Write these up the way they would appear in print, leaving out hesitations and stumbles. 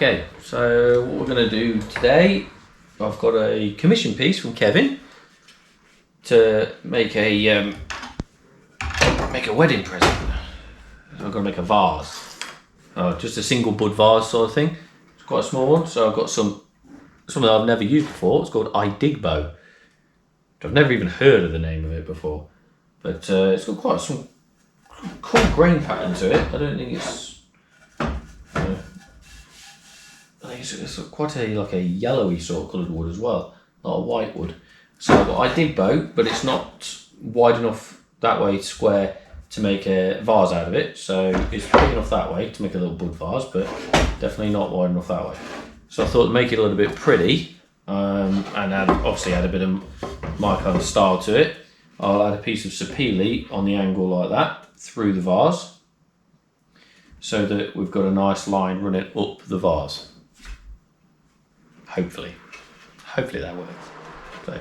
Okay, so what we're going to do today, I've got a commission piece from Kevin to make a wedding present. I'm going to make a vase, just a single bud vase sort of thing. It's quite a small one, so I've got something I've never used before. It's called Idigbo. I've never even heard of the name of it before, but it's got quite some cool grain pattern to it. I don't think it's. I think it's quite like a yellowy sort of coloured wood as well, not a white wood. So I've got Idigbo, but it's not wide enough that way square to make a vase out of it. So it's big enough that way to make a little bud vase, but definitely not wide enough that way. So I thought to make it a little bit pretty, and obviously add a bit of my kind of style to it. I'll add a piece of sapele on the angle like that through the vase, so that we've got a nice line running up the vase. Hopefully that works. So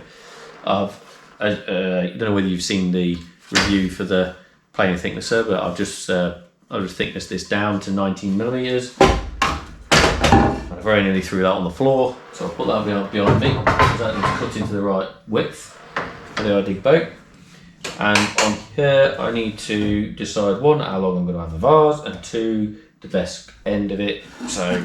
I don't know whether you've seen the review for the planer thicknesser, but I've just thicknessed this down to 19mm. I very nearly threw that on the floor, so I'll put that behind me because that needs to cut into the right width for the Idigbo. And on here I need to decide, one, how long I'm going to have the vase, and two, the best end of it. So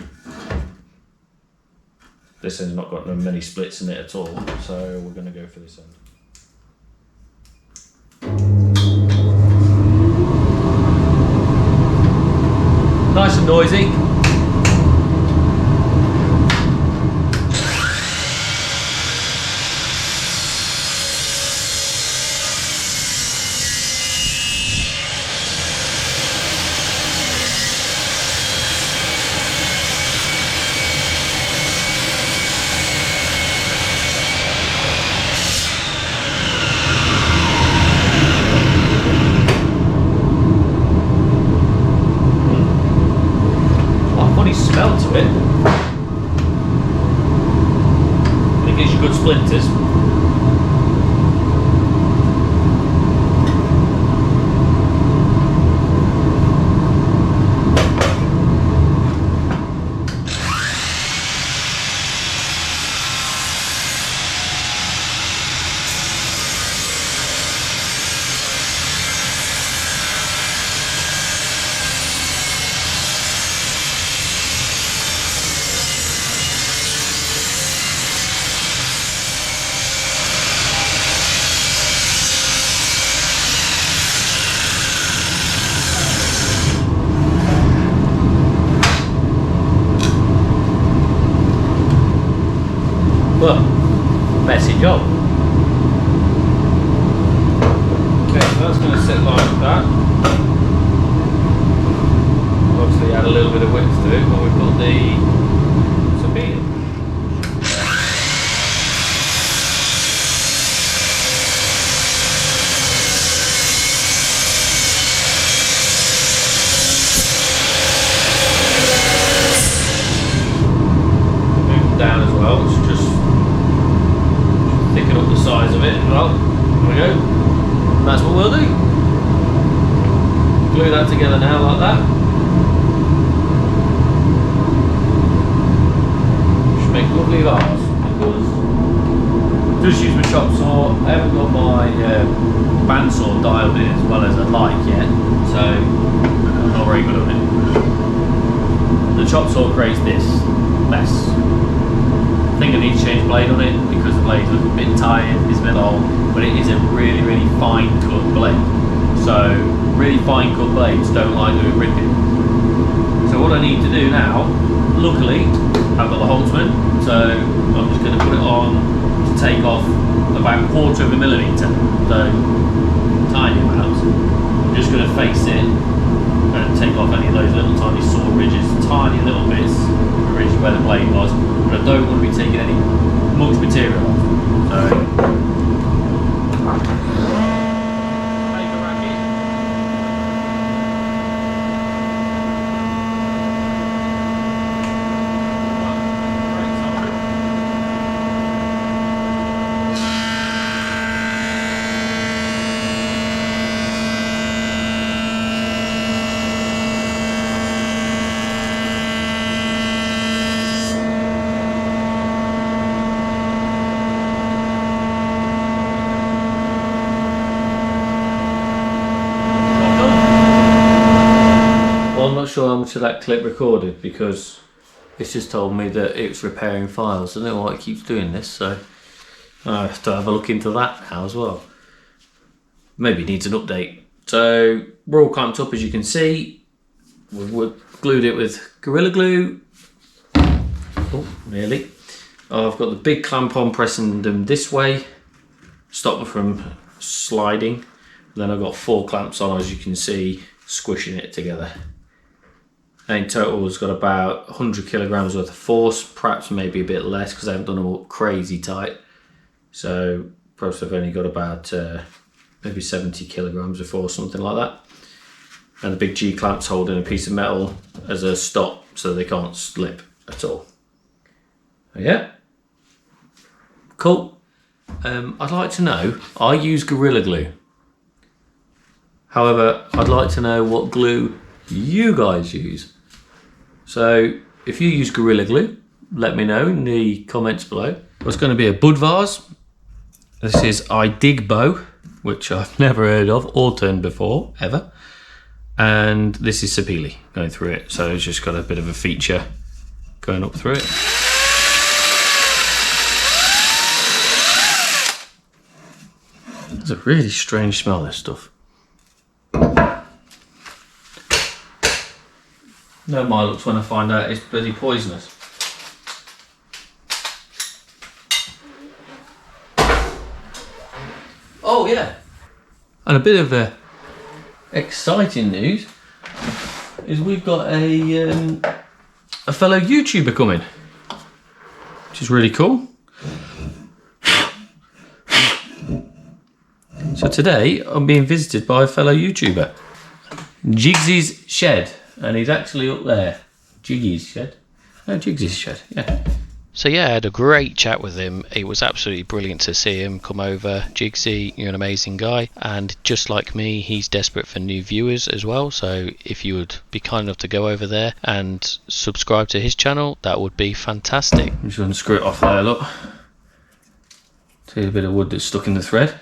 this end's not got many splits in it at all, so we're going to go for this end. Nice and noisy. Smell to it. And it gives you good splinters. Well, messy job. Okay, so that's going to sit like that. Obviously add a little bit of width to it, but we've got the sapele. Move down as well, which is just thicken up the size of it as well. There we go. And that's what we'll do. Glue that together now like that. Should make a lovely vase. Just use my chop saw. I haven't got my bandsaw dialed in as well as I'd like yet, so I'm not very good at it. The chop saw creates this mess. I think I need to change blade on it because the blade looks a bit tired, it's a bit old, but it is a really, really fine cut blade. So really fine cut blades don't like doing ripping. So what I need to do now, luckily I've got the Holtzman, so I'm just going to put it on to take off about 1/4 mm, so tiny amounts. I'm just going to face it and take off any of those little tiny saw ridges, tiny little bits, the ridge where the blade was. But I don't want to be taking any much material off. So take a racket. sure how much of that clip recorded because it's just told me that it's repairing files. I don't know why it keeps doing this, so I have to have a look into that now as well. Maybe it needs an update. So we're all clamped up, as you can see. We've glued it with Gorilla Glue. Oh, nearly. I've got the big clamp on, pressing them this way, stop them from sliding. Then I've got 4 clamps on, as you can see, squishing it together. And in total, it's got about 100 kilograms worth of force, perhaps maybe a bit less because I haven't done them all crazy tight. So perhaps I've only got about maybe 70 kilograms of force, something like that. And the big G clamps holding a piece of metal as a stop so they can't slip at all. Yeah, cool. I'd like to know, I use Gorilla Glue. However, I'd like to know what glue you guys use. So if you use Gorilla Glue, let me know in the comments below. It's going to be a bud vase. This is Idigbo, which I've never heard of or turned before, ever. And this is Sapele going through it. So it's just got a bit of a feature going up through it. It's a really strange smell, this stuff. No, my looks when I find out it's bloody poisonous. Oh yeah, and a bit of exciting news is we've got a fellow YouTuber coming, which is really cool. So today I'm being visited by a fellow YouTuber, Jigsy's Shed. And he's actually up there. Jiggy's shed. No, Jigsy's shed, yeah. So yeah, I had a great chat with him. It was absolutely brilliant to see him come over. Jigsy, you're an amazing guy. And just like me, he's desperate for new viewers as well. So if you would be kind enough to go over there and subscribe to his channel, that would be fantastic. I'm just going to screw it off there, look. See a bit of wood that's stuck in the thread.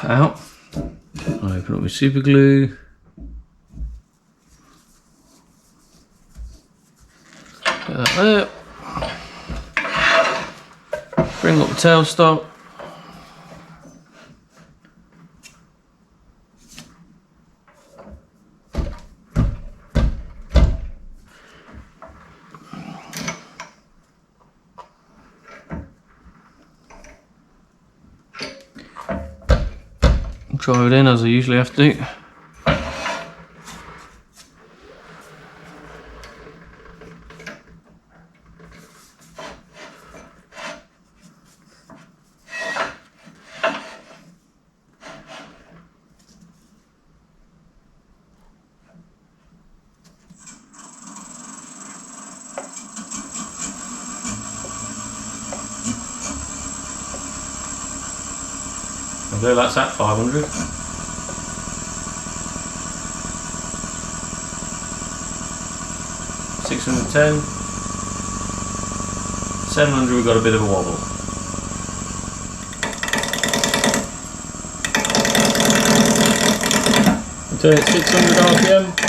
Out. I open up my super glue. There. Bring up the tailstock. Drive it in as I usually have to do. Okay, that's at 500. $610. 700, we've got a bit of a wobble. Turn it 600 RPM.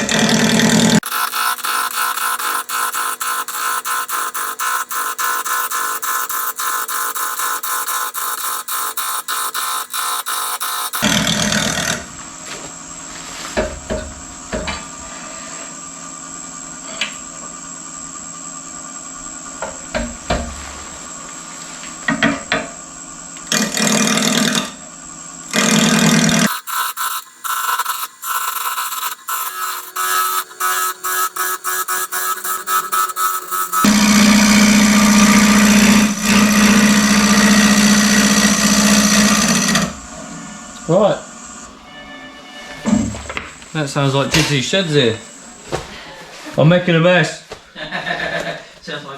Right, that sounds like Jigsy's sheds here. I'm making a mess.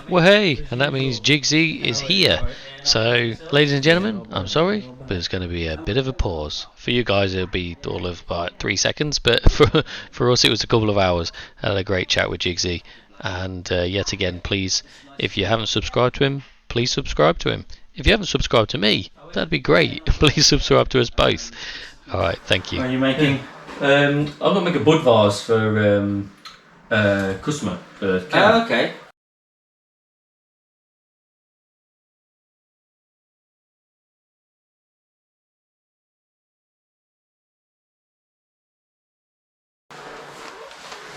Well hey, and that means Jigsy is here. So, ladies and gentlemen, I'm sorry, but it's going to be a bit of a pause. For you guys it'll be all of about 3 seconds, but for us it was a couple of hours. I had a great chat with Jigsy, and yet again, please, if you haven't subscribed to him, please subscribe to him. If you haven't subscribed to me, that'd be great. Please subscribe to us both. Alright, thank you. What are you making? I'm going to make a bud vase for customer for Ken. Oh, okay.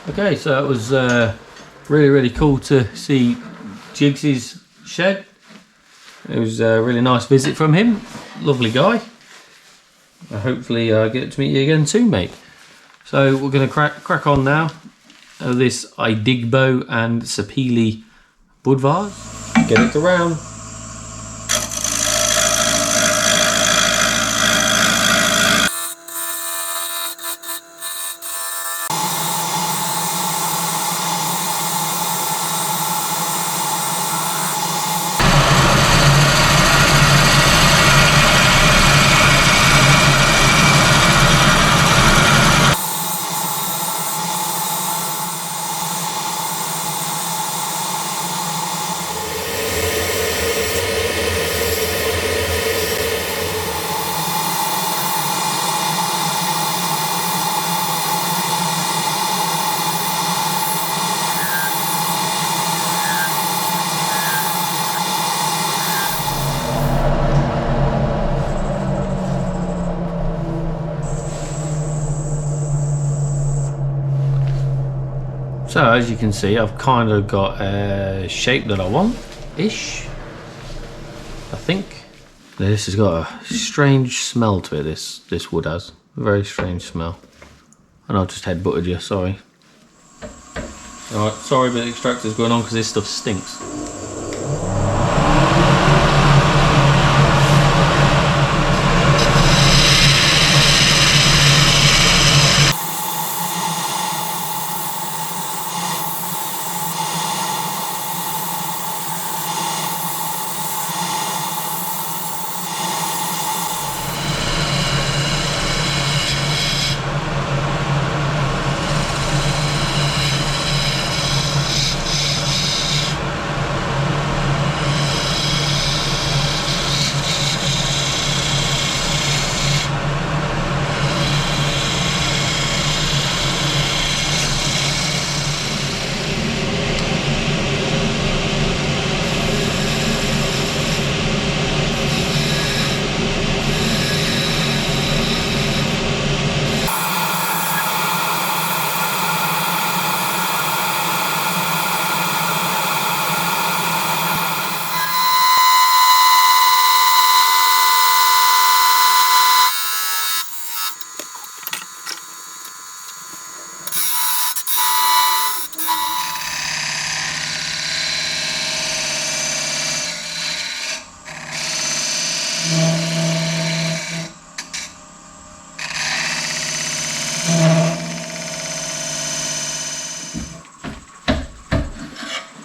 Okay, so it was really cool to see Jigsy's shed. It was a really nice visit from him. Lovely guy. Hopefully I get to meet you again soon, mate. So we're going to crack on now. This Idigbo and Sapele bud vase. Get it around. So as you can see, I've kind of got a shape that I want-ish, I think. This has got a strange smell to it, this wood has. A very strange smell. And I've just headbutted you, sorry. Alright, sorry but the extractor's going on because this stuff stinks.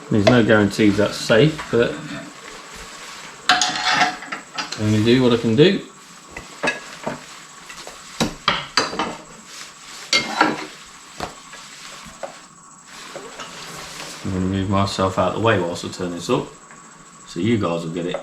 There's no guarantees that's safe, but I'm going to do what I can do. I'm going to move myself out of the way whilst I turn this up, so you guys will get it.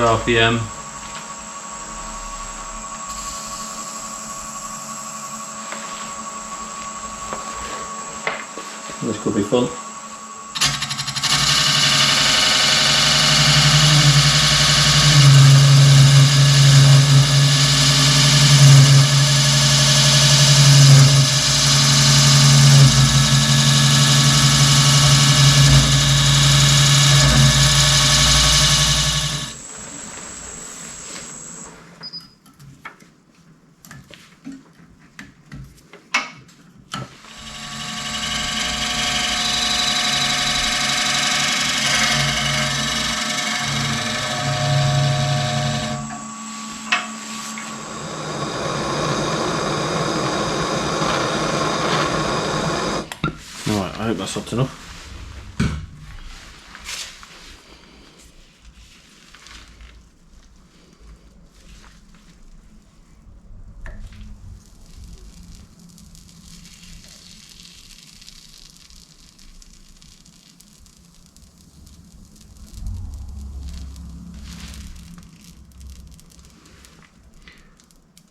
RPM. This could be fun. hope that's hot enough.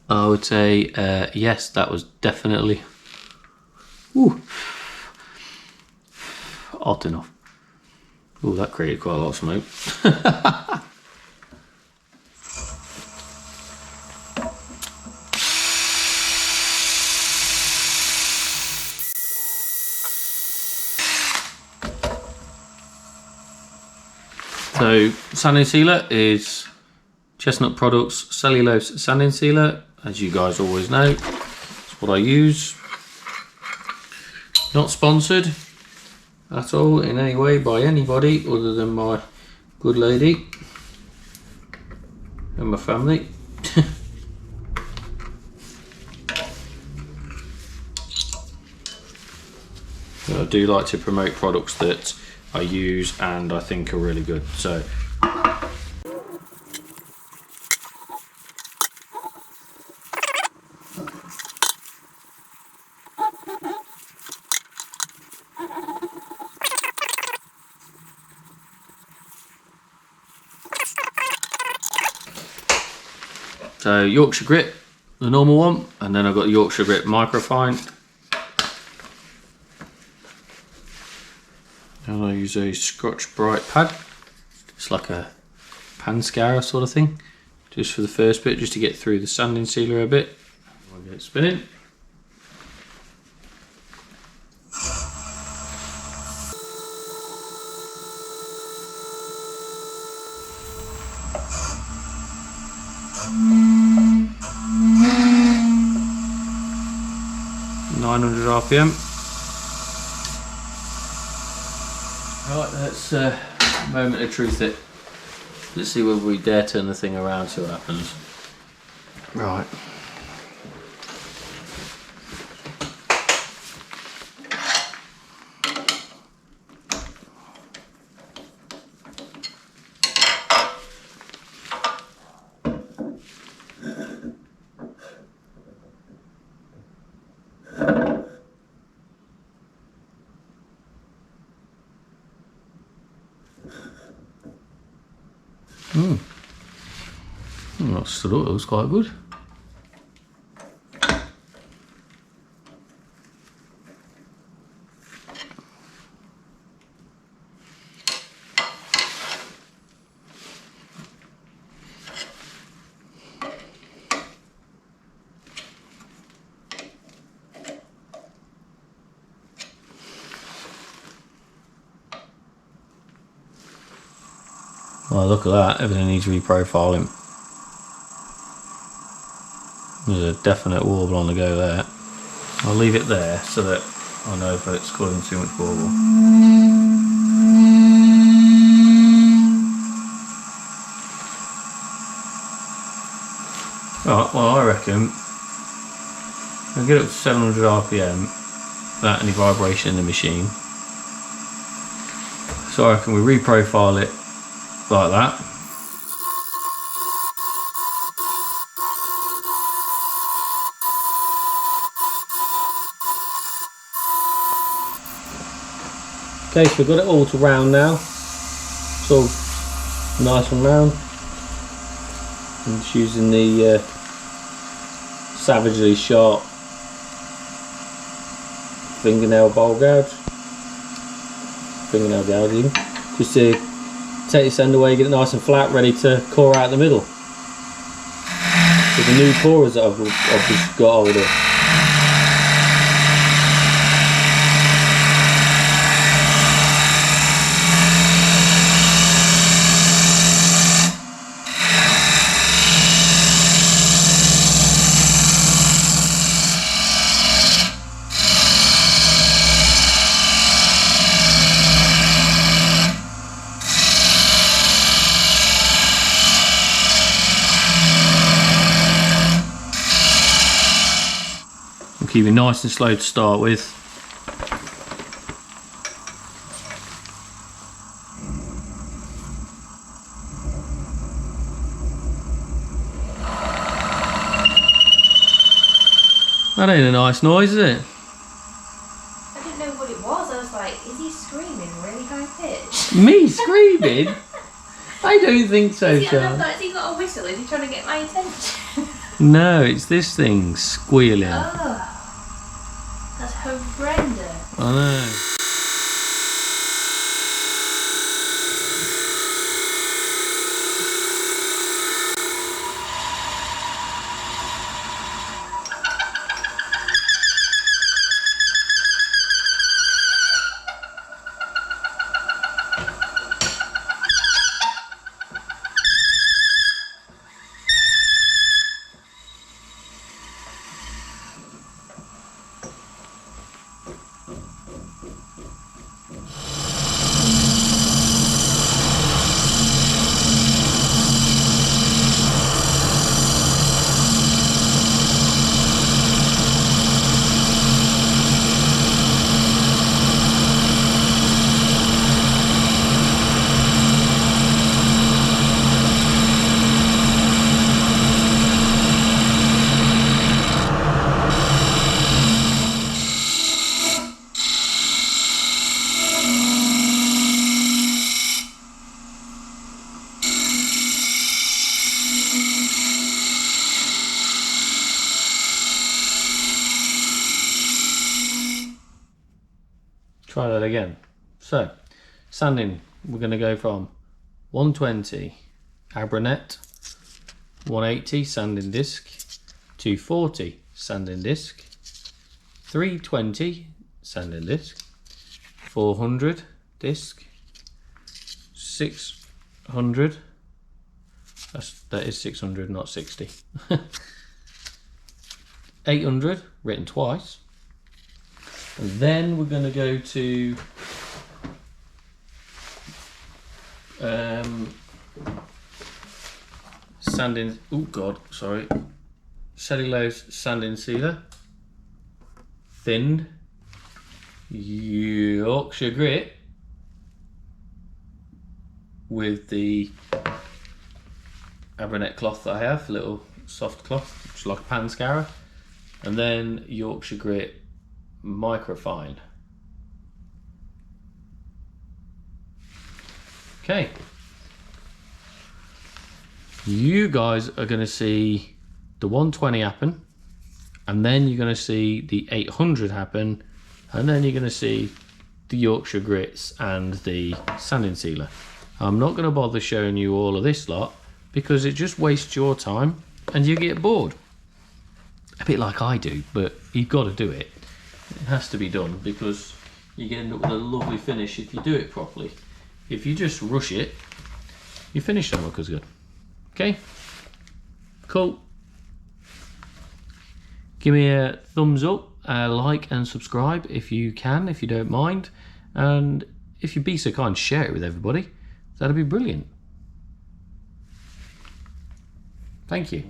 I would say yes, that was definitely hot enough. Ooh, that created quite a lot of smoke. So, sanding sealer is Chestnut Products Cellulose Sanding Sealer, as you guys always know. It's what I use. Not sponsored at all in any way by anybody other than my good lady and my family. I do like to promote products that I use and I think are really good. So Yorkshire Grip, the normal one, and then I've got Yorkshire Grip Microfine. And I use a Scotch Brite pad. It's like a pan scourer sort of thing, just for the first bit, just to get through the sanding sealer a bit. I'll get it spinning. RPM. Right, let's moment of truth it. Let's see whether we dare turn the thing around, see what happens. Right. That stood up, it was quite good. Well, look at that, everything needs reprofiling. There's a definite warble on the go there. I'll leave it there so that I know if it's causing too much warble. Right, well I reckon I'll get up to 700 RPM without any vibration in the machine. So I reckon we reprofile it like that. Okay, so we've got it all to round now. It's all nice and round. I'm just using the savagely sharp fingernail gouging, just to take this end away, get it nice and flat, ready to core out the middle. With the new corers that I've just got hold of. Keep it nice and slow to start with. That ain't a nice noise, is it? I didn't know what it was. I was like, is he screaming really high pitched? Me screaming? I don't think so, Charles. Has he got a whistle? Is he trying to get my attention? No, it's this thing squealing. Oh, that's horrendous. I know. Try that again. So, sanding, we're going to go from 120 Abranet, 180 sanding disc, 240 sanding disc, 320 sanding disc, 400 disc, 600, that is 600, not 60, 800, written twice. And then we're going to go to sanding, cellulose sanding sealer, thinned Yorkshire grit with the Abranet cloth that I have, a little soft cloth, which is like a pan scourer, and then Yorkshire grit microfine. Okay, you guys are going to see the 120 happen, and then you're going to see the 800 happen, and then you're going to see the Yorkshire grits and the sanding sealer. I'm not going to bother showing you all of this lot because it just wastes your time and you get bored, a bit like I do, but you've got to do it. It has to be done because you can end up with a lovely finish if you do it properly. If you just rush it, your finish don't look as good. Okay, cool. Give me a thumbs up, a like and subscribe if you can, if you don't mind. And if you'd be so kind, share it with everybody. That'd be brilliant. Thank you.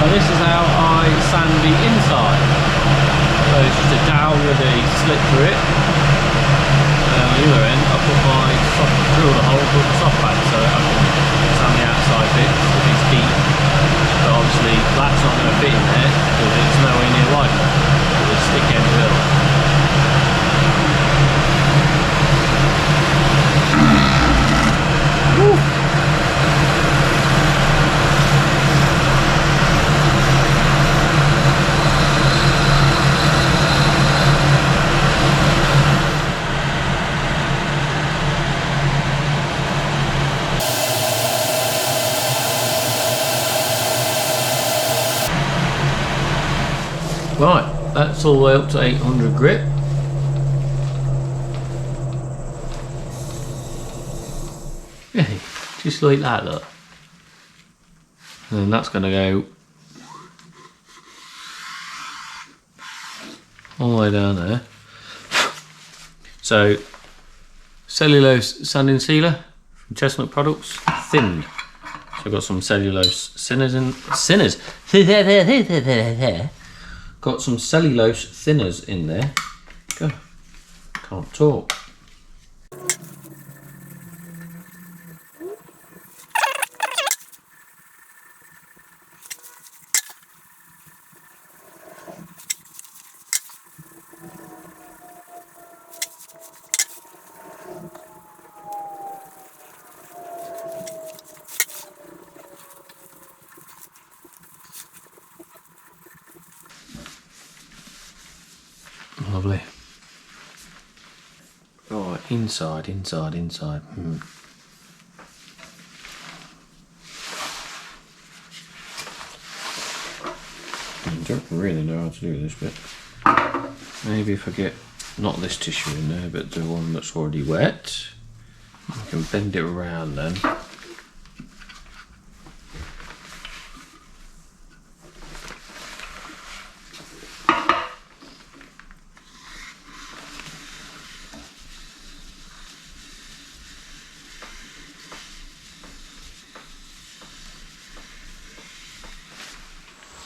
This is how I sand the inside. So it's just a dowel with a slit through it. And on the other end I put my drill the hole, put the soft pad so I can sand the outside bit if it's deep. But obviously that's not going to fit in there because it's nowhere near wide enough for the stick end drill. Right, that's all the way up to 800 grit. Yeah, just like that, look. And then that's going to go all the way down there. So, cellulose sanding sealer from Chestnut Products, thinned. So I've got some cellulose thinners in. Got some cellulose thinners in there. God, can't talk. Lovely. Right, inside. I don't really know how to do this bit. Maybe if I get not this tissue in there, but the one that's already wet, I can bend it around then.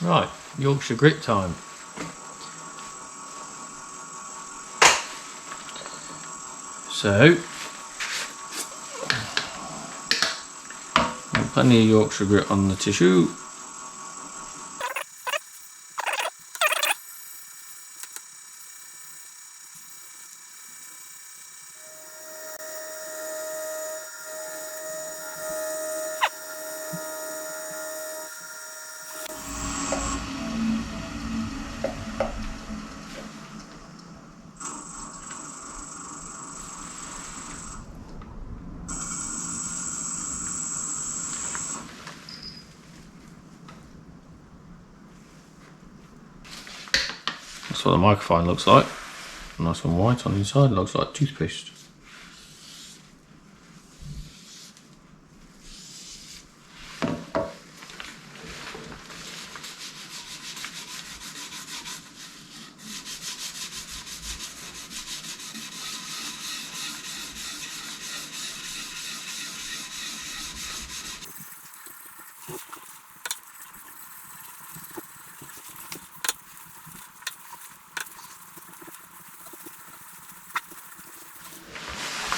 Right, Yorkshire grit time. So, plenty of Yorkshire grit on the tissue. That's what the microphone looks like. Nice and white on the inside, looks like toothpaste.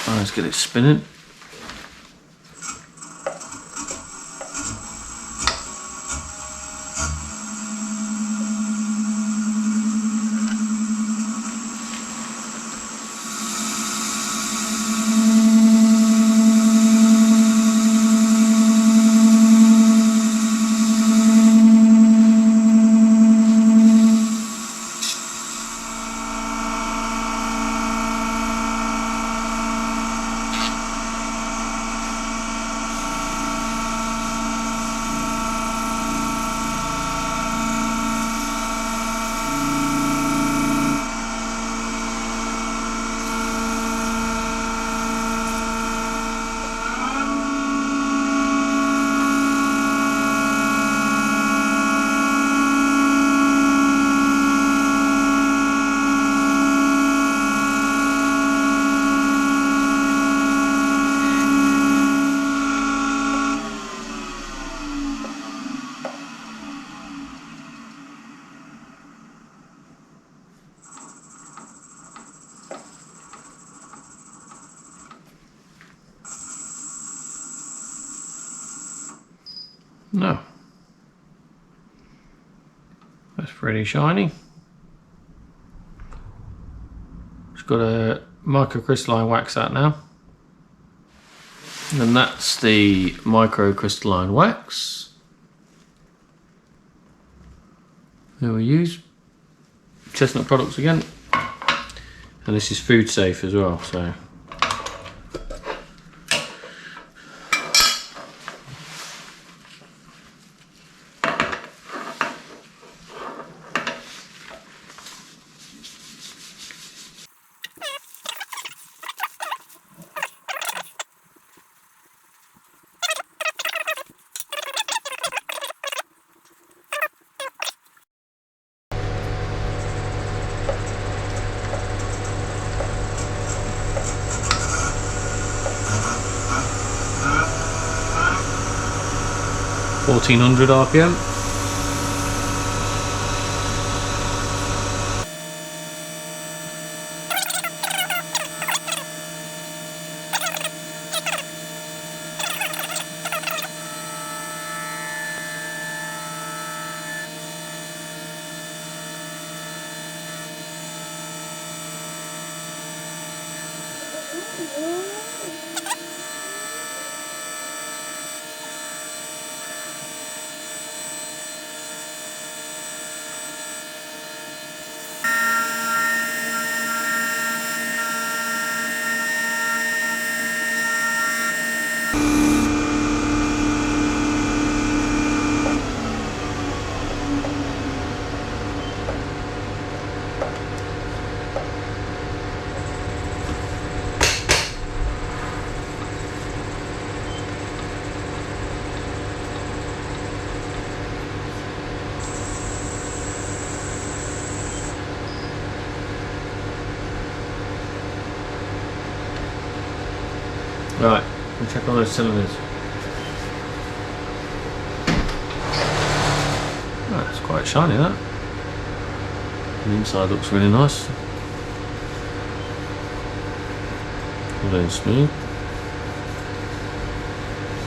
Let's get it spinning. No. That's pretty shiny. It's got a microcrystalline wax out now. And that's the microcrystalline wax that we use. Chestnut Products again. And this is food safe as well, so 1400 RPM. Right, we'll check on those cylinders. Oh, it's quite shiny, that. The inside looks really nice. Very smooth.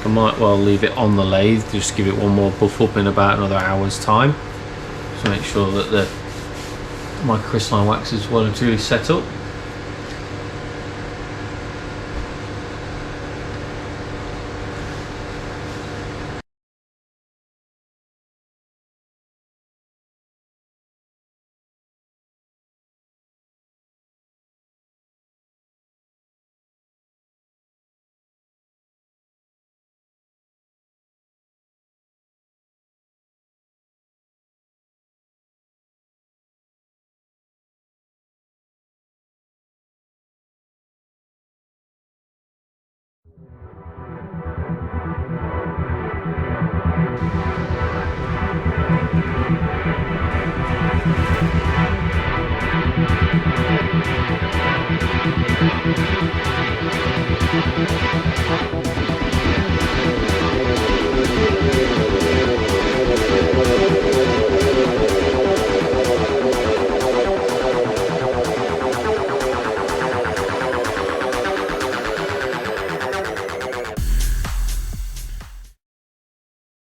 I might well leave it on the lathe, just give it one more buff up in about another hour's time. Just make sure that my crystalline wax is well and truly set up.